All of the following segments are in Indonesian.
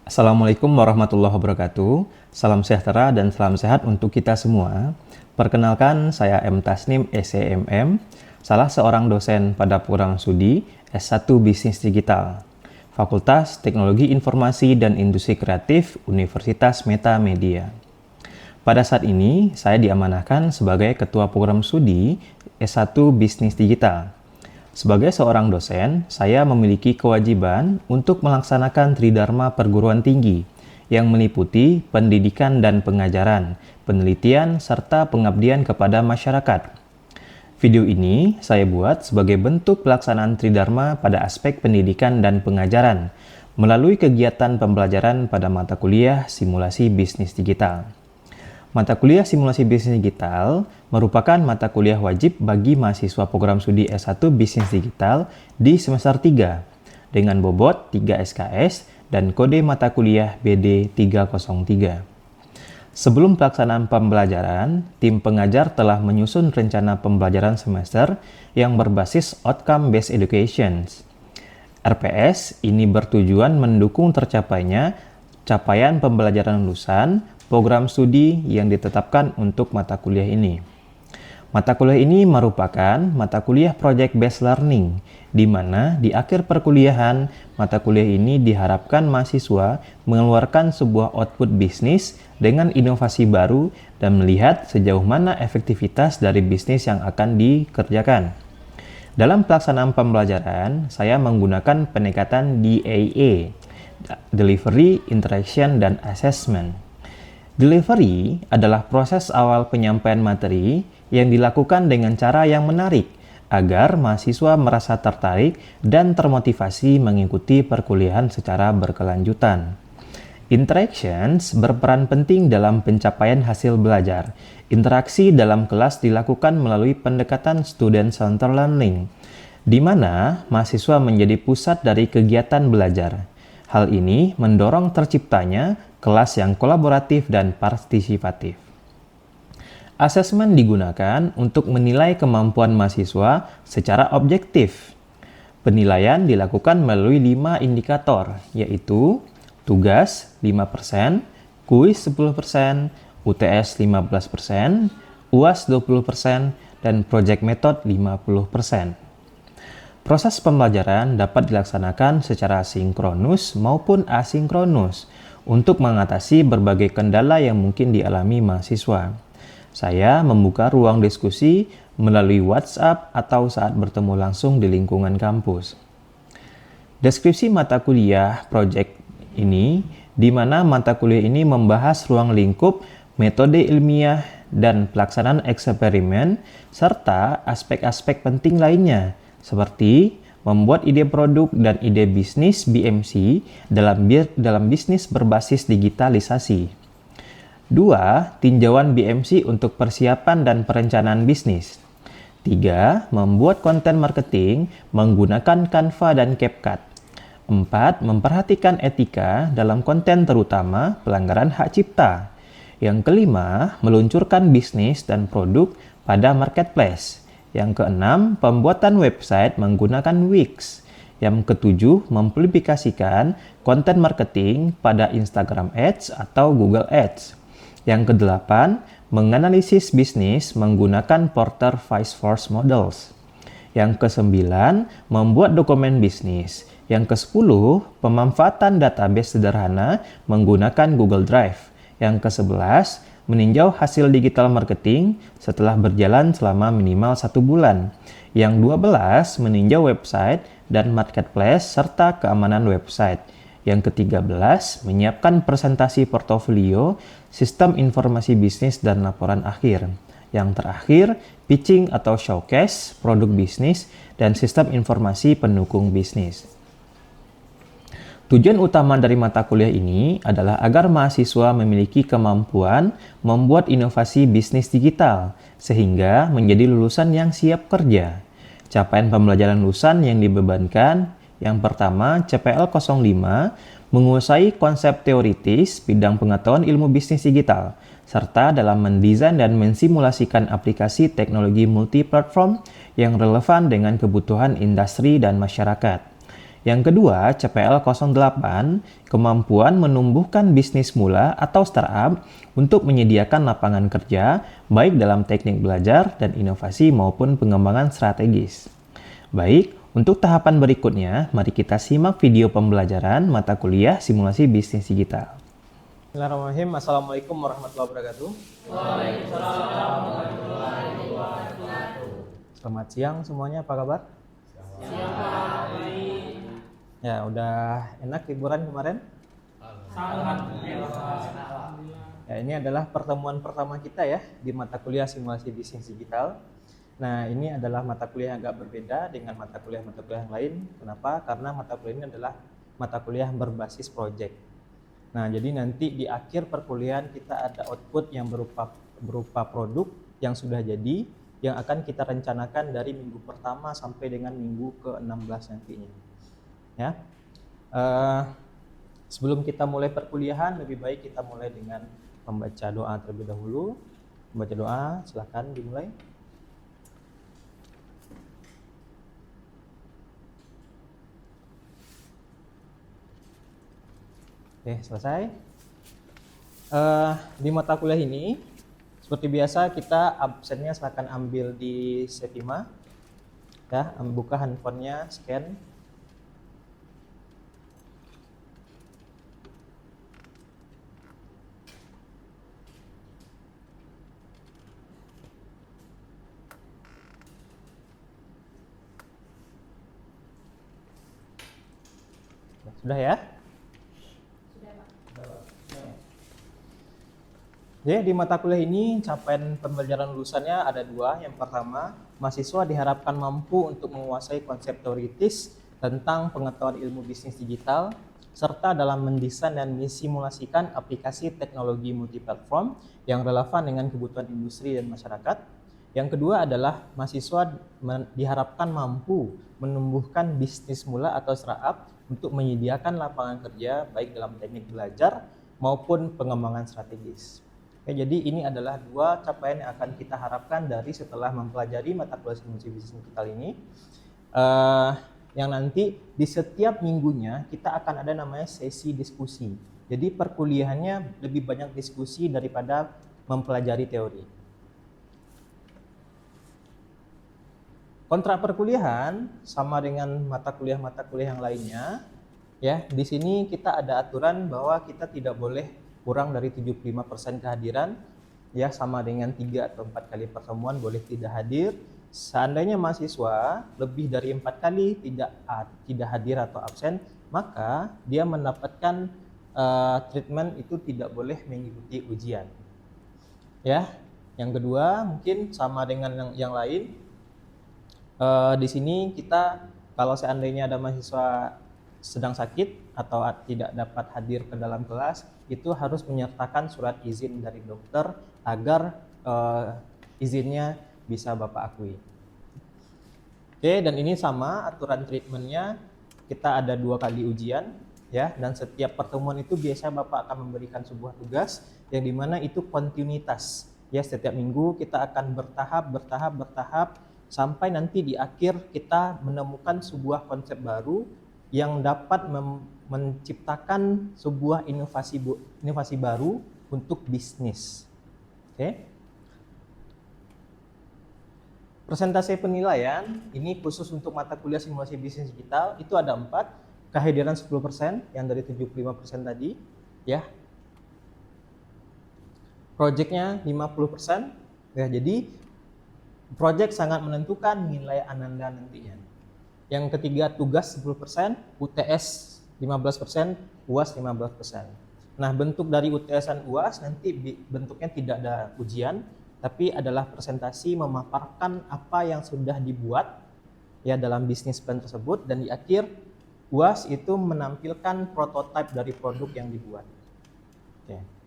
Assalamualaikum warahmatullahi wabarakatuh. Salam sejahtera dan salam sehat untuk kita semua. Perkenalkan, saya M. Tasnim, SEMM, salah seorang dosen pada program studi S1 Bisnis Digital, Fakultas Teknologi Informasi dan Industri Kreatif Universitas Meta Media. Pada saat ini, saya diamanahkan sebagai Ketua Program Studi S1 Bisnis Digital. Sebagai seorang dosen, saya memiliki kewajiban untuk melaksanakan Tridharma Perguruan Tinggi yang meliputi pendidikan dan pengajaran, penelitian, serta pengabdian kepada masyarakat. Video ini saya buat sebagai bentuk pelaksanaan Tridharma pada aspek pendidikan dan pengajaran melalui kegiatan pembelajaran pada mata kuliah Simulasi Bisnis Digital. Mata kuliah Simulasi Bisnis Digital merupakan mata kuliah wajib bagi mahasiswa program studi S1 Bisnis Digital di semester 3 dengan bobot 3 SKS dan kode mata kuliah BD 303. Sebelum pelaksanaan pembelajaran, tim pengajar telah menyusun rencana pembelajaran semester yang berbasis Outcome Based Education. RPS ini bertujuan mendukung tercapainya capaian pembelajaran lulusan program studi yang ditetapkan untuk mata kuliah ini. Mata kuliah ini merupakan mata kuliah Project Based Learning, di mana di akhir perkuliahan, mata kuliah ini diharapkan mahasiswa mengeluarkan sebuah output bisnis dengan inovasi baru dan melihat sejauh mana efektivitas dari bisnis yang akan dikerjakan. Dalam pelaksanaan pembelajaran, saya menggunakan pendekatan DAA, Delivery, Interaction, dan Assessment. Delivery adalah proses awal penyampaian materi yang dilakukan dengan cara yang menarik agar mahasiswa merasa tertarik dan termotivasi mengikuti perkuliahan secara berkelanjutan. Interactions berperan penting dalam pencapaian hasil belajar. Interaksi dalam kelas dilakukan melalui pendekatan student-centered learning, di mana mahasiswa menjadi pusat dari kegiatan belajar. Hal ini mendorong terciptanya kelas yang kolaboratif dan partisipatif. Asesmen digunakan untuk menilai kemampuan mahasiswa secara objektif. Penilaian dilakukan melalui 5 indikator, yaitu tugas 5%, kuis 10%, UTS 15%, UAS 20%, dan project method 50%. Proses pembelajaran dapat dilaksanakan secara sinkronus maupun asinkronus untuk mengatasi berbagai kendala yang mungkin dialami mahasiswa. Saya membuka ruang diskusi melalui WhatsApp atau saat bertemu langsung di lingkungan kampus. Deskripsi mata kuliah project ini, di mana mata kuliah ini membahas ruang lingkup, metode ilmiah, dan pelaksanaan eksperimen, serta aspek-aspek penting lainnya, seperti membuat ide produk dan ide bisnis BMC dalam bisnis berbasis digitalisasi. 2. Tinjauan BMC untuk persiapan dan perencanaan bisnis. 3. Membuat konten marketing menggunakan Canva dan CapCut. 4. Memperhatikan etika dalam konten terutama pelanggaran hak cipta. Yang kelima, meluncurkan bisnis dan produk pada marketplace. Yang keenam, pembuatan website menggunakan Wix. Yang ketujuh, mempublikasikan konten marketing pada Instagram Ads atau Google Ads. Yang kedelapan, menganalisis bisnis menggunakan Porter Vice Force Models. Yang kesembilan, membuat dokumen bisnis. Yang kesepuluh, pemanfaatan database sederhana menggunakan Google Drive. Yang kesebelas, meninjau hasil digital marketing setelah berjalan selama minimal 1 bulan. Yang 12, meninjau website dan marketplace serta keamanan website. Yang ke-13, menyiapkan presentasi portofolio, sistem informasi bisnis dan laporan akhir. Yang terakhir, pitching atau showcase produk bisnis dan sistem informasi pendukung bisnis. Tujuan utama dari mata kuliah ini adalah agar mahasiswa memiliki kemampuan membuat inovasi bisnis digital, sehingga menjadi lulusan yang siap kerja. Capaian pembelajaran lulusan yang dibebankan, yang pertama CPL 05 menguasai konsep teoritis bidang pengetahuan ilmu bisnis digital, serta dalam mendesain dan mensimulasikan aplikasi teknologi multi-platform yang relevan dengan kebutuhan industri dan masyarakat. Yang kedua, CPL 08, kemampuan menumbuhkan bisnis mula atau startup untuk menyediakan lapangan kerja, baik dalam teknik belajar dan inovasi maupun pengembangan strategis. Baik, untuk tahapan berikutnya, mari kita simak video pembelajaran mata kuliah simulasi bisnis digital. Bismillahirrahmanirrahim. Assalamualaikum warahmatullahi wabarakatuh. Waalaikumsalam warahmatullahi wabarakatuh. Selamat siang semuanya, apa kabar? Siang. Ya, udah enak liburan kemarin? Alhamdulillah. Ya, ini adalah pertemuan pertama kita ya di mata kuliah simulasi bisnis digital. Nah, ini adalah mata kuliah yang agak berbeda dengan mata kuliah yang lain. Kenapa? Karena mata kuliah ini adalah mata kuliah berbasis project. Nah, jadi nanti di akhir perkuliahan kita ada output yang berupa produk yang sudah jadi, yang akan kita rencanakan dari minggu pertama sampai dengan minggu ke-16 nantinya. Ya, sebelum kita mulai perkuliahan, lebih baik kita mulai dengan membaca doa terlebih dahulu. Membaca doa, silakan dimulai. Oke, selesai. Di mata kuliah ini, seperti biasa kita absennya silakan ambil di Sevima. Ya, buka handphonenya, scan. Sudah ya? Sudah, Pak. Jadi di mata kuliah ini capaian pembelajaran lulusannya ada dua. Yang pertama, mahasiswa diharapkan mampu untuk menguasai konsep teoritis tentang pengetahuan ilmu bisnis digital, serta dalam mendesain dan mensimulasikan aplikasi teknologi multiplatform yang relevan dengan kebutuhan industri dan masyarakat. Yang kedua adalah mahasiswa diharapkan mampu menumbuhkan bisnis mula atau startup untuk menyediakan lapangan kerja baik dalam teknik belajar maupun pengembangan strategis. Oke, jadi ini adalah dua capaian yang akan kita harapkan dari setelah mempelajari mata kuliah simulasi bisnis digital ini. Yang nanti di setiap minggunya kita akan ada namanya sesi diskusi. Jadi perkuliahannya lebih banyak diskusi daripada mempelajari teori. Kontrak perkuliahan sama dengan mata kuliah yang lainnya. Ya, di sini kita ada aturan bahwa kita tidak boleh kurang dari 75% kehadiran. Ya, sama dengan 3 atau 4 kali pertemuan boleh tidak hadir. Seandainya mahasiswa lebih dari 4 kali tidak hadir atau absen, maka dia mendapatkan treatment itu tidak boleh mengikuti ujian. Ya, yang kedua mungkin sama dengan yang lain. Di sini kita kalau seandainya ada mahasiswa sedang sakit atau tidak dapat hadir ke dalam kelas, itu harus menyertakan surat izin dari dokter agar izinnya bisa Bapak akui. Oke, dan ini sama aturan treatmentnya, kita ada 2 kali ujian ya, dan setiap pertemuan itu biasanya Bapak akan memberikan sebuah tugas yang dimana itu kontinuitas ya, setiap minggu kita akan bertahap sampai nanti di akhir kita menemukan sebuah konsep baru yang dapat menciptakan sebuah inovasi baru untuk bisnis. Oke. Persentase penilaian ini khusus untuk mata kuliah simulasi bisnis digital itu ada 4, kehadiran 10% yang dari 75% tadi ya. Projectnya 50% ya, jadi project sangat menentukan nilai Ananda nantinya. Yang ketiga tugas 10%, UTS 15%, UAS 15%. Nah, bentuk dari UTS dan UAS nanti bentuknya tidak ada ujian, tapi adalah presentasi memaparkan apa yang sudah dibuat ya dalam bisnis plan tersebut, dan di akhir UAS itu menampilkan prototipe dari produk yang dibuat. Oke.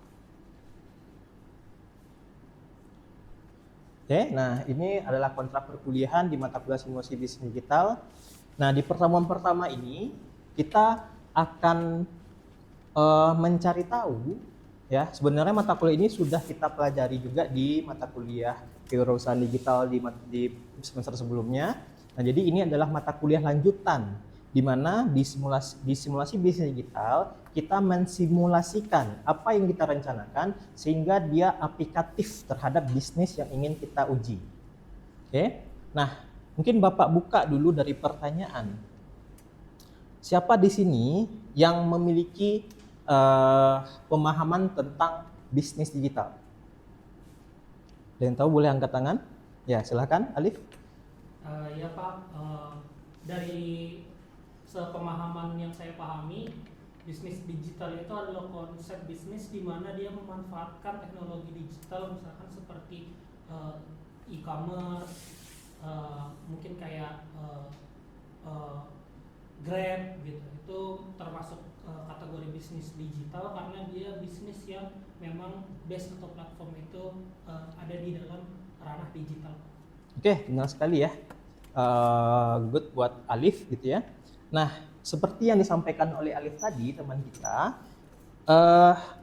Oke, nah ini adalah kontrak perkuliahan di mata kuliah simulasi bisnis digital. Nah, di pertemuan pertama ini kita akan mencari tahu, ya sebenarnya mata kuliah ini sudah kita pelajari juga di mata kuliah kewirausahaan digital di semester sebelumnya. Nah, jadi ini adalah mata kuliah lanjutan di mana di simulasi bisnis digital kita mensimulasikan apa yang kita rencanakan sehingga dia aplikatif terhadap bisnis yang ingin kita uji. Oke. Nah, mungkin Bapak buka dulu dari pertanyaan. Siapa di sini yang memiliki pemahaman tentang bisnis digital? Ada yang tahu boleh angkat tangan? Ya, silakan Alif. Ya Pak, dari sepemahaman yang saya pahami, bisnis digital itu adalah konsep bisnis di mana dia memanfaatkan teknologi digital, misalkan seperti e-commerce, mungkin kayak Grab gitu. Itu termasuk kategori bisnis digital karena dia bisnis yang memang base atau platform itu ada di dalam ranah digital. Oke, benar sekali ya. Good buat Alif gitu ya. Nah, seperti yang disampaikan oleh Alif tadi, teman kita,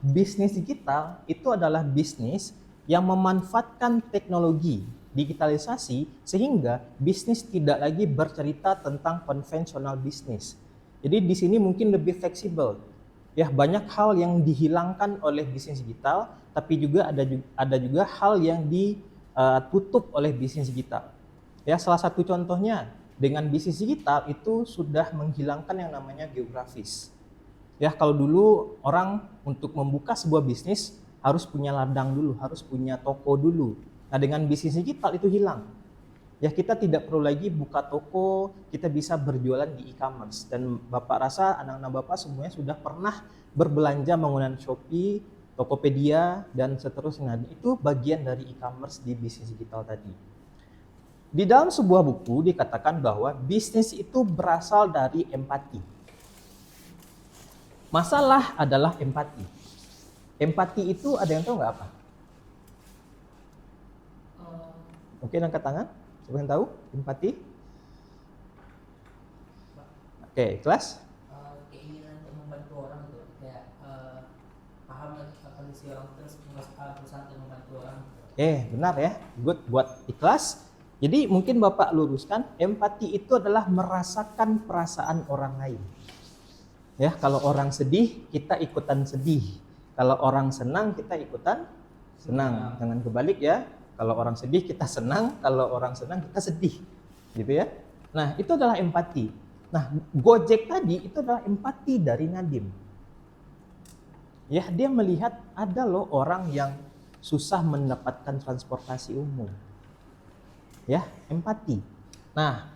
bisnis digital itu adalah bisnis yang memanfaatkan teknologi digitalisasi sehingga bisnis tidak lagi bercerita tentang konvensional bisnis. Jadi di sini mungkin lebih fleksibel. Ya, banyak hal yang dihilangkan oleh bisnis digital, tapi juga ada juga hal yang ditutup oleh bisnis digital. Ya, salah satu contohnya dengan bisnis digital itu sudah menghilangkan yang namanya geografis. Ya, kalau dulu orang untuk membuka sebuah bisnis harus punya ladang dulu, harus punya toko dulu. Nah, dengan bisnis digital itu hilang. Ya, kita tidak perlu lagi buka toko, kita bisa berjualan di e-commerce. Dan Bapak rasa anak-anak Bapak semuanya sudah pernah berbelanja menggunakan Shopee, Tokopedia, dan seterusnya. Itu bagian dari e-commerce di bisnis digital tadi. Di dalam sebuah buku dikatakan bahwa bisnis itu berasal dari empati. Masalah adalah empati. Empati itu ada yang tahu nggak apa? Oke, angkat tangan. Siapa yang tahu empati? Oke, kelas? Keinginan untuk membantu orang tuh, kayak paham kondisi orang terus perusahaan untuk membantu orang. Benar ya. Good buat ikhlas. Jadi mungkin Bapak luruskan, empati itu adalah merasakan perasaan orang lain. Ya, kalau orang sedih, kita ikutan sedih. Kalau orang senang, kita ikutan senang. Jangan kebalik ya. Kalau orang sedih, kita senang. Kalau orang senang, kita sedih. Gitu ya. Nah, itu adalah empati. Nah, Gojek tadi itu adalah empati dari Nadiem. Ya, dia melihat ada loh orang yang susah mendapatkan transportasi umum. Ya, empati. Nah,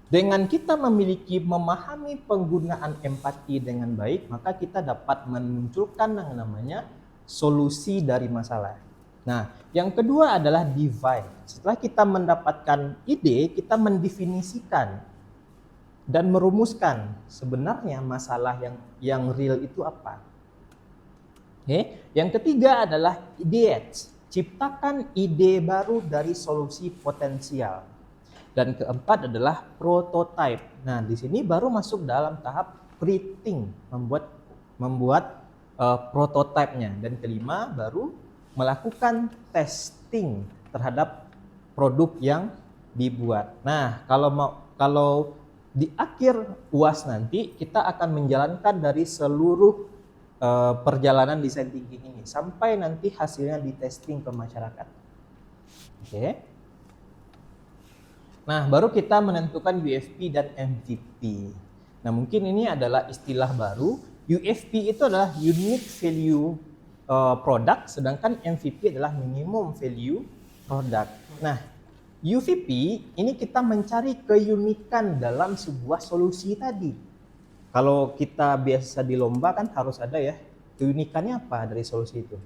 dengan kita memahami penggunaan empati dengan baik, maka kita dapat memunculkan yang namanya solusi dari masalah. Nah, yang kedua adalah divide. Setelah kita mendapatkan ide, kita mendefinisikan dan merumuskan sebenarnya masalah yang real itu apa. Oke. Yang ketiga adalah ideate. Ciptakan ide baru dari solusi potensial. Dan keempat adalah prototype. Nah, di sini baru masuk dalam tahap printing, membuat prototipenya. Dan kelima baru melakukan testing terhadap produk yang dibuat. Nah, kalau di akhir UAS nanti kita akan menjalankan dari seluruh perjalanan desain thinking ini sampai nanti hasilnya di testing ke masyarakat. Oke. Nah, baru kita menentukan UFP dan MVP. Nah, mungkin ini adalah istilah baru. UFP itu adalah unique value product, sedangkan MVP adalah minimum value product. Nah, UVP ini kita mencari keunikan dalam sebuah solusi tadi. Kalau kita biasa di lomba kan harus ada ya, keunikannya apa dari solusi itu.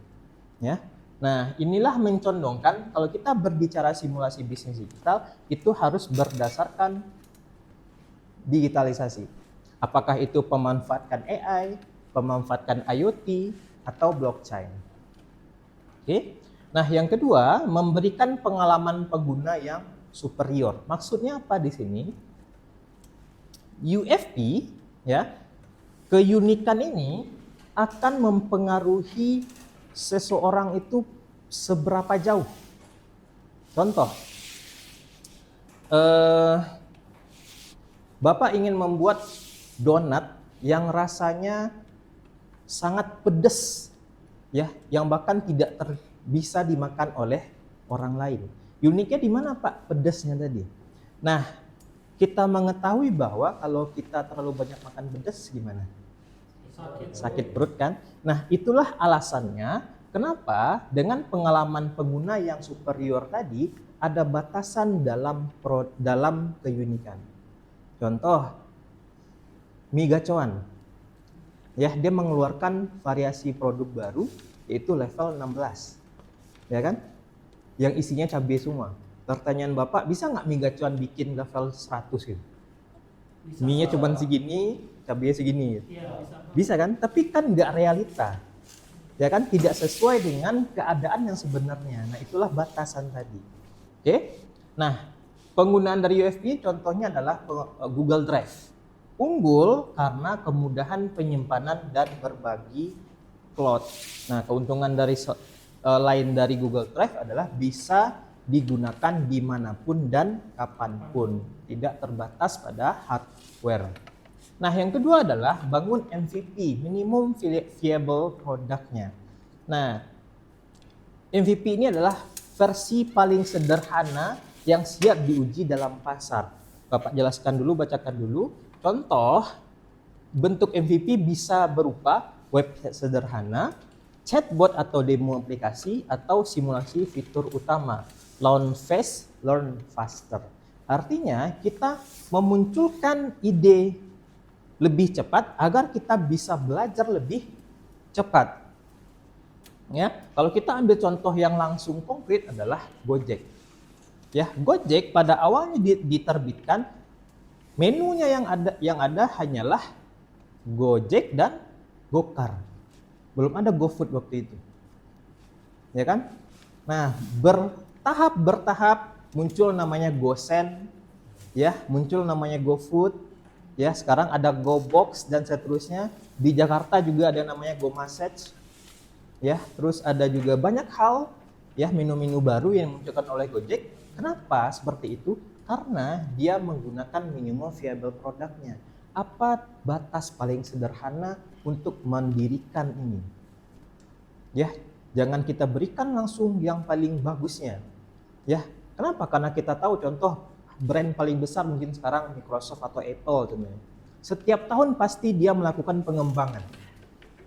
Ya. Nah, inilah mencondongkan kalau kita berbicara simulasi bisnis digital itu harus berdasarkan digitalisasi. Apakah itu pemanfaatkan AI, pemanfaatkan IoT atau blockchain. Oke. Nah, yang kedua, memberikan pengalaman pengguna yang superior. Maksudnya apa di sini? UFP ya, keunikan ini akan mempengaruhi seseorang itu seberapa jauh. Contoh, Bapak ingin membuat donat yang rasanya sangat pedas, ya, yang bahkan tidak bisa dimakan oleh orang lain. Uniknya di mana Pak pedasnya tadi? Nah, kita mengetahui bahwa kalau kita terlalu banyak makan pedas gimana? Sakit perut kan? Nah, itulah alasannya kenapa dengan pengalaman pengguna yang superior tadi ada batasan dalam keunikan. Contoh, mie gacoan. Ya, dia mengeluarkan variasi produk baru yaitu level 16. Ya kan? Yang isinya cabai semua. Pertanyaan Bapak, bisa nggak mie gacoan bikin level 100 gitu? Mie-nya cuma segini, cabainya segini gitu. Iya, bisa. Bisa kan? Tapi kan nggak realita. Ya kan? Tidak sesuai dengan keadaan yang sebenarnya. Nah, itulah batasan tadi. Oke? Nah, penggunaan dari UFP contohnya adalah Google Drive. Unggul karena kemudahan penyimpanan dan berbagi cloud. Nah, keuntungan dari lain dari Google Drive adalah bisa digunakan dimanapun dan kapanpun, tidak terbatas pada hardware. Nah, yang kedua adalah bangun MVP, minimum viable produknya. Nah, MVP ini adalah versi paling sederhana yang siap diuji dalam pasar. Bapak jelaskan dulu, bacakan dulu. Contoh, bentuk MVP bisa berupa website sederhana, chatbot atau demo aplikasi, atau simulasi fitur utama. Learn fast, learn faster. Artinya kita memunculkan ide lebih cepat agar kita bisa belajar lebih cepat. Ya, kalau kita ambil contoh yang langsung konkret adalah Gojek. Ya, Gojek pada awalnya diterbitkan menunya yang ada hanyalah Gojek dan Gokar. Belum ada GoFood waktu itu. Ya kan? Nah, bertahap muncul namanya GoSend, ya, muncul namanya GoFood, ya, sekarang ada GoBox dan seterusnya. Di Jakarta juga ada namanya GoMessage. Ya, terus ada juga banyak hal, ya, menu-menu baru yang dimunculkan oleh Gojek. Kenapa seperti itu? Karena dia menggunakan minimum viable produknya. Apa batas paling sederhana untuk mendirikan ini? Ya, jangan kita berikan langsung yang paling bagusnya. Ya, kenapa? Karena kita tahu contoh brand paling besar mungkin sekarang Microsoft atau Apple contohnya. Setiap tahun pasti dia melakukan pengembangan.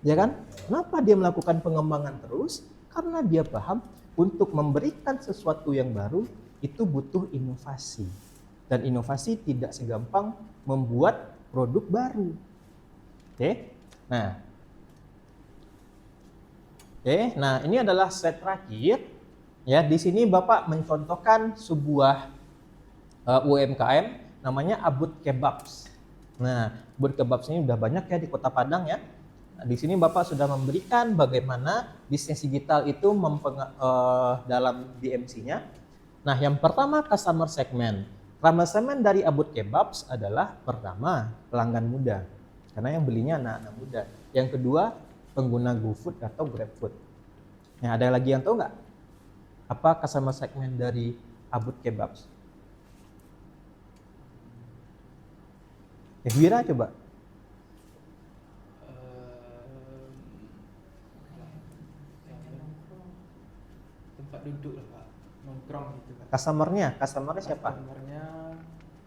Ya kan? Kenapa dia melakukan pengembangan terus? Karena dia paham untuk memberikan sesuatu yang baru itu butuh inovasi. Dan inovasi tidak segampang membuat produk baru. Oke? Nah, ini adalah slide terakhir. Ya, di sini Bapak mencontohkan sebuah UMKM namanya Abut Kebabs. Nah, Abut Kebabs ini udah banyak ya di Kota Padang ya. Nah, di sini Bapak sudah memberikan bagaimana bisnis digital itu dalam DMC-nya. Nah, yang pertama customer segment. Customer segment dari Abut Kebabs adalah pertama pelanggan muda, karena yang belinya anak-anak muda. Yang kedua pengguna GoFood atau GrabFood. Nah, ada lagi yang tahu nggak apa customer segment dari Abut Kebabs? Wira coba. Tempat duduk lah Pak, nongkrong gitu Pak. Customernya siapa? Customernya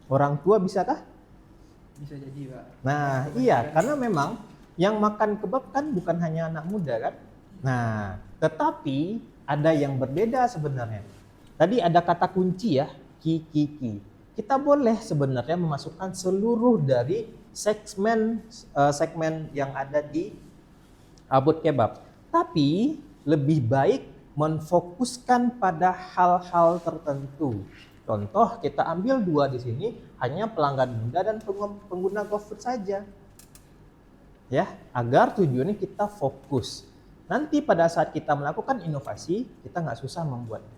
Orang tua bisakah? bisa jadi Pak. Nah, iya, karena memang yang makan kebab kan bukan hanya anak muda kan? Nah, tetapi ada yang berbeda sebenarnya. Tadi ada kata kunci ya, ki. Kita boleh sebenarnya memasukkan seluruh dari segmen yang ada di Abut Kebab. Tapi lebih baik menfokuskan pada hal-hal tertentu. Contoh, kita ambil dua di sini, hanya pelanggan muda dan pengguna GoFood saja. Ya, agar tujuannya kita fokus. Nanti pada saat kita melakukan inovasi, kita nggak susah membuatnya.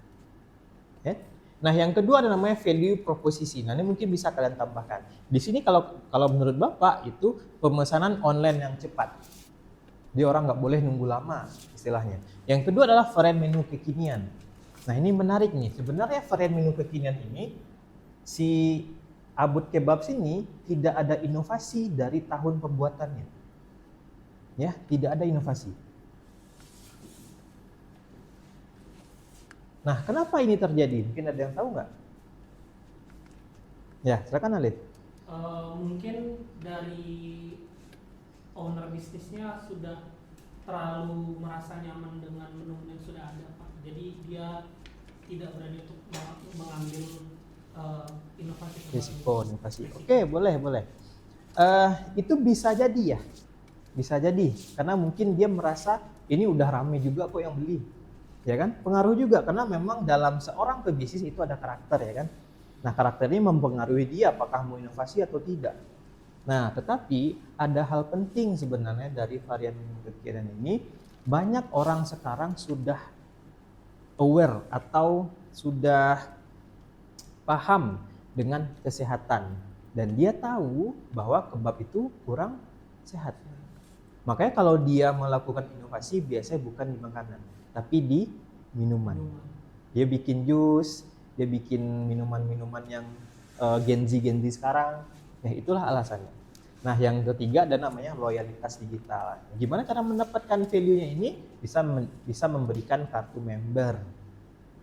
Ya. Nah, yang kedua ada namanya value proposition. Nah, ini mungkin bisa kalian tambahkan. Di sini kalau menurut Bapak itu pemesanan online yang cepat. Dia orang nggak boleh nunggu lama istilahnya. Yang kedua adalah varian menu kekinian. Nah ini menarik nih. Sebenarnya varian menu kekinian ini si Abut Kebab sini tidak ada inovasi dari tahun pembuatannya. Ya, tidak ada inovasi. Nah, kenapa ini terjadi? Mungkin ada yang tahu nggak? Ya, silakan Alif. Mungkin dari owner bisnisnya sudah terlalu merasa nyaman dengan menu yang sudah ada, Pak. Jadi dia tidak berani untuk mengambil inovasi Risiko inovasi. Oke, boleh. Itu bisa jadi ya. Bisa jadi karena mungkin dia merasa ini udah rame juga kok yang beli. Ya kan? Pengaruh juga karena memang dalam seorang pebisnis itu ada karakter ya kan. Nah, karakter ini mempengaruhi dia apakah mau inovasi atau tidak. Nah, tetapi ada hal penting sebenarnya dari varian menu kekinian ini. Banyak orang sekarang sudah aware atau sudah paham dengan kesehatan dan dia tahu bahwa kebab itu kurang sehat. Makanya kalau dia melakukan inovasi biasanya bukan di makanan, tapi di minuman. Dia bikin jus, dia bikin minuman-minuman yang Gen Z sekarang. Ya itulah alasannya. Nah, yang ketiga ada namanya loyalitas digital. Gimana cara mendapatkan value-nya ini? Bisa memberikan kartu member.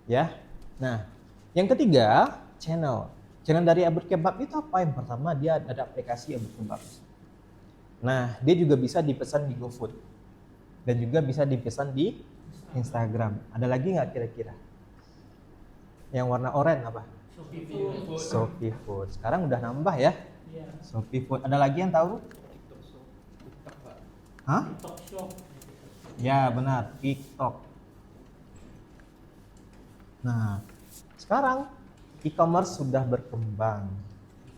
Ya. Nah, yang ketiga, channel. Channel dari Abut Kebab itu apa? Yang pertama dia ada aplikasi Abut Kebab. Nah, dia juga bisa dipesan di GoFood. Dan juga bisa dipesan di Instagram. Ada lagi nggak kira-kira? Yang warna oranye apa? Shopee Food. Sekarang udah nambah ya. Iya. Shopee Food. Ada lagi yang tahu? Hah? TikTok Shop. Ya benar, TikTok. Nah, sekarang e-commerce sudah berkembang.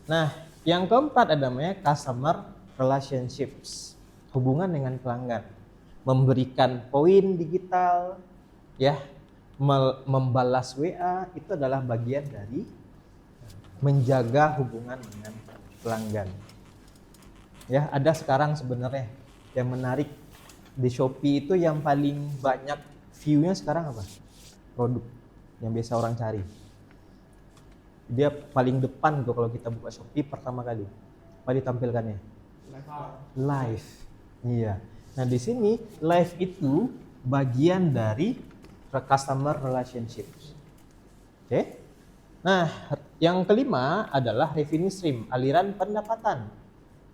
Nah, yang keempat ada namanya customer relationships, hubungan dengan pelanggan, memberikan poin digital, ya, membalas WA itu adalah bagian dari menjaga hubungan dengan pelanggan. Ya, ada sekarang sebenarnya yang menarik di Shopee itu yang paling banyak view-nya sekarang apa? Produk yang biasa orang cari. Dia paling depan tuh kalau kita buka Shopee pertama kali. Apa ditampilkannya? Live. Iya. Nah, di sini live itu bagian dari customer relationships. Oke. Nah, yang kelima adalah revenue stream, aliran pendapatan.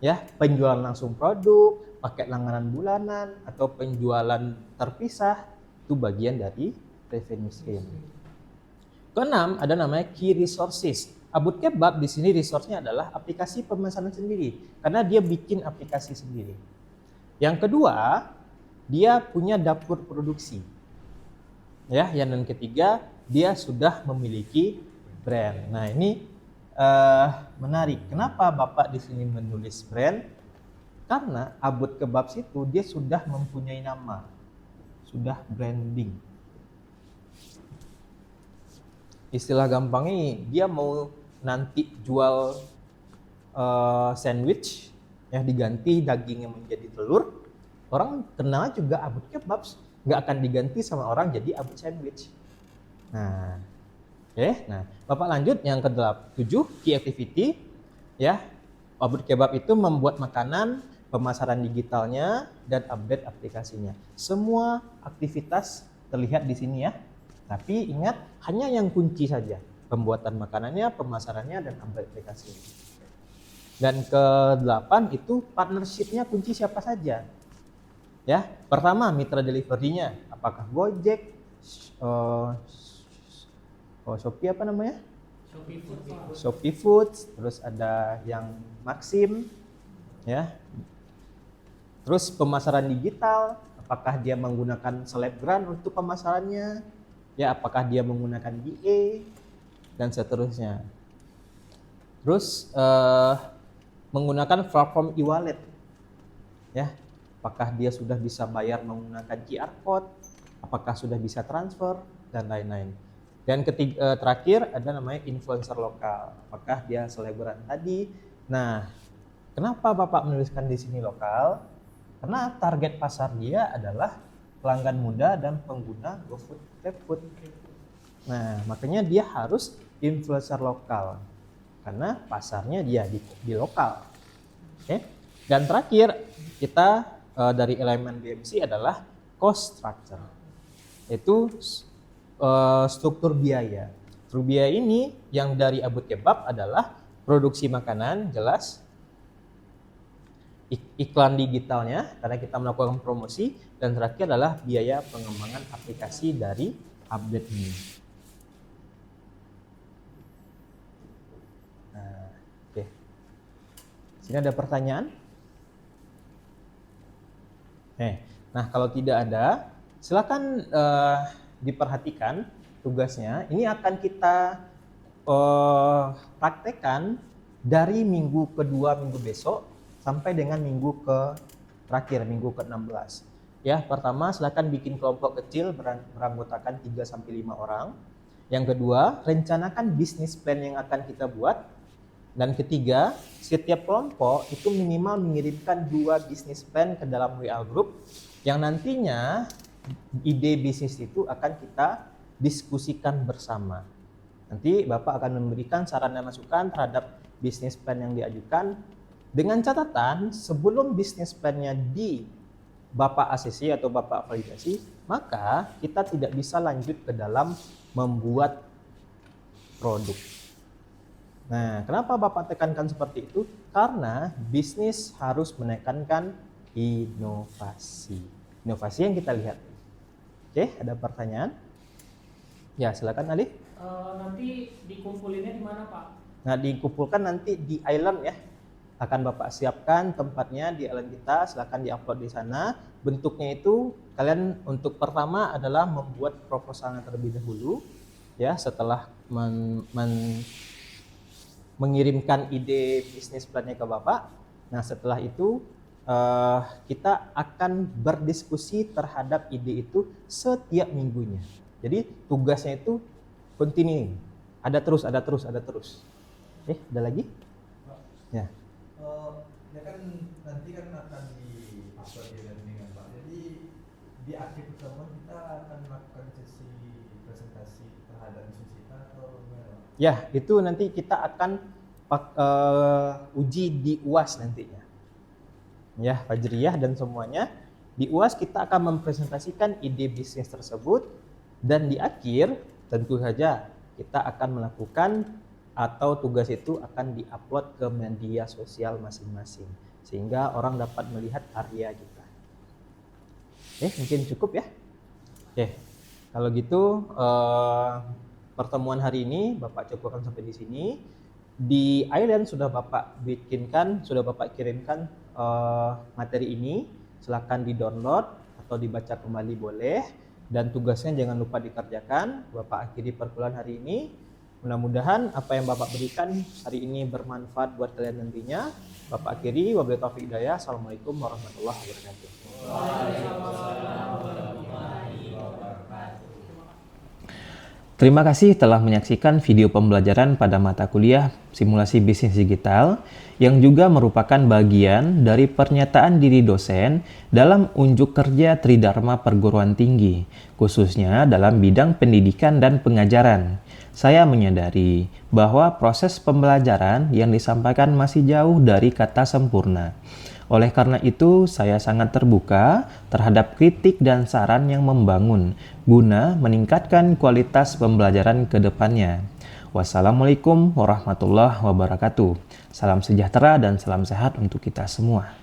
Ya, penjualan langsung produk, paket langganan bulanan atau penjualan terpisah itu bagian dari revenue stream. Keenam ada namanya key resources. Abut Kebab di sini resource-nya adalah aplikasi pemesanan sendiri karena dia bikin aplikasi sendiri. Yang kedua, dia punya dapur produksi. Ya, yang ketiga, dia sudah memiliki brand. Nah, ini menarik. Kenapa Bapak di sini menulis brand? Karena Abut Kebab itu dia sudah mempunyai nama. Sudah branding. Istilah gampangnya dia mau nanti jual sandwich ya diganti dagingnya menjadi telur, orang kenal juga Abut Kebab, nggak akan diganti sama orang jadi Abut Sandwich. Nah, nah Bapak lanjut yang ke-7 key activity ya. Abut Kebab itu membuat makanan, pemasaran digitalnya dan update aplikasinya. Semua aktivitas terlihat di sini ya. Tapi ingat hanya yang kunci saja. Pembuatan makanannya, pemasarannya, dan update aplikasinya. Dan ke-8 itu partnership-nya kunci siapa saja. Ya, pertama mitra delivery-nya, apakah Gojek, Shopee apa namanya? Shopee Foods, terus ada yang Maxim, ya. Terus pemasaran digital, apakah dia menggunakan Selebgram untuk pemasarannya? Ya, apakah dia menggunakan GA dan seterusnya. Terus menggunakan platform e-wallet, ya, apakah dia sudah bisa bayar menggunakan QR code, apakah sudah bisa transfer dan lain-lain. Dan terakhir ada namanya influencer lokal, apakah dia selebgram tadi. Nah, kenapa Bapak menuliskan di sini lokal? Karena target pasar dia adalah pelanggan muda dan pengguna GoFood, GrabFood. Nah, makanya dia harus influencer lokal karena pasarnya dia di lokal. Oke. Dan terakhir kita dari elemen BMC adalah cost structure. Itu struktur biaya. Struktur biaya ini yang dari Abu Kebab adalah produksi makanan, jelas. Iklan digitalnya karena kita melakukan promosi, dan terakhir adalah biaya pengembangan aplikasi dari update ini. Nah, oke. Sini ada pertanyaan? Nah, kalau tidak ada, silakan diperhatikan tugasnya. Ini akan kita praktekkan dari minggu kedua minggu besok sampai dengan minggu terakhir, minggu ke-16. Ya, pertama silakan bikin kelompok kecil beranggotakan 3-5 orang. Yang kedua, rencanakan bisnis plan yang akan kita buat. Dan ketiga, setiap kelompok itu minimal mengirimkan 2 bisnis plan ke dalam WA group yang nantinya ide bisnis itu akan kita diskusikan bersama. Nanti Bapak akan memberikan saran dan masukan terhadap bisnis plan yang diajukan, dengan catatan sebelum bisnis plan-nya di Bapak ACC atau Bapak validasi, maka kita tidak bisa lanjut ke dalam membuat produk. Nah, kenapa Bapak tekankan seperti itu? Karena bisnis harus menekankan inovasi. Inovasi yang kita lihat. Oke, ada pertanyaan? Ya, silakan Ali. Nanti dikumpulinnya di mana, Pak? Nah, dikumpulkan nanti di Island ya. Akan Bapak siapkan tempatnya di Island kita, silakan diupload di sana. Bentuknya itu kalian untuk pertama adalah membuat proposalnya terlebih dahulu ya, setelah mengirimkan ide bisnis plannya ke Bapak. Nah, setelah itu kita akan berdiskusi terhadap ide itu setiap minggunya. Jadi tugasnya itu continue. Ada terus. Ada lagi? Ya. Ya kan nanti kan akan di-upload ya dengan Pak. Jadi di akhir pertemuan kita akan melakukan sesi presentasi terhadap bisnis kita atau gimana? Ya, itu nanti kita akan uji di UAS nantinya. Ya, Fajriyah dan semuanya. Di UAS kita akan mempresentasikan ide bisnis tersebut, dan di akhir tentu saja kita akan melakukan atau tugas itu akan diupload ke media sosial masing-masing sehingga orang dapat melihat karya kita. Mungkin cukup ya. Kalau gitu pertemuan hari ini Bapak cukupkan sampai di sini. Di Island sudah Bapak bikinkan, sudah Bapak kirimkan materi ini. Silakan di-download atau dibaca kembali boleh, dan tugasnya jangan lupa dikerjakan. Bapak akhiri perkuliahan hari ini. Mudah-mudahan apa yang Bapak berikan hari ini bermanfaat buat kalian nantinya. Bapak akhiri, wabillahi taufiq hidayah. Assalamualaikum warahmatullahi wabarakatuh. Terima kasih telah menyaksikan video pembelajaran pada mata kuliah Simulasi Bisnis Digital yang juga merupakan bagian dari pernyataan diri dosen dalam unjuk kerja Tridharma Perguruan Tinggi, khususnya dalam bidang pendidikan dan pengajaran. Saya menyadari bahwa proses pembelajaran yang disampaikan masih jauh dari kata sempurna. Oleh karena itu, saya sangat terbuka terhadap kritik dan saran yang membangun guna meningkatkan kualitas pembelajaran ke depannya. Wassalamualaikum warahmatullahi wabarakatuh. Salam sejahtera dan salam sehat untuk kita semua.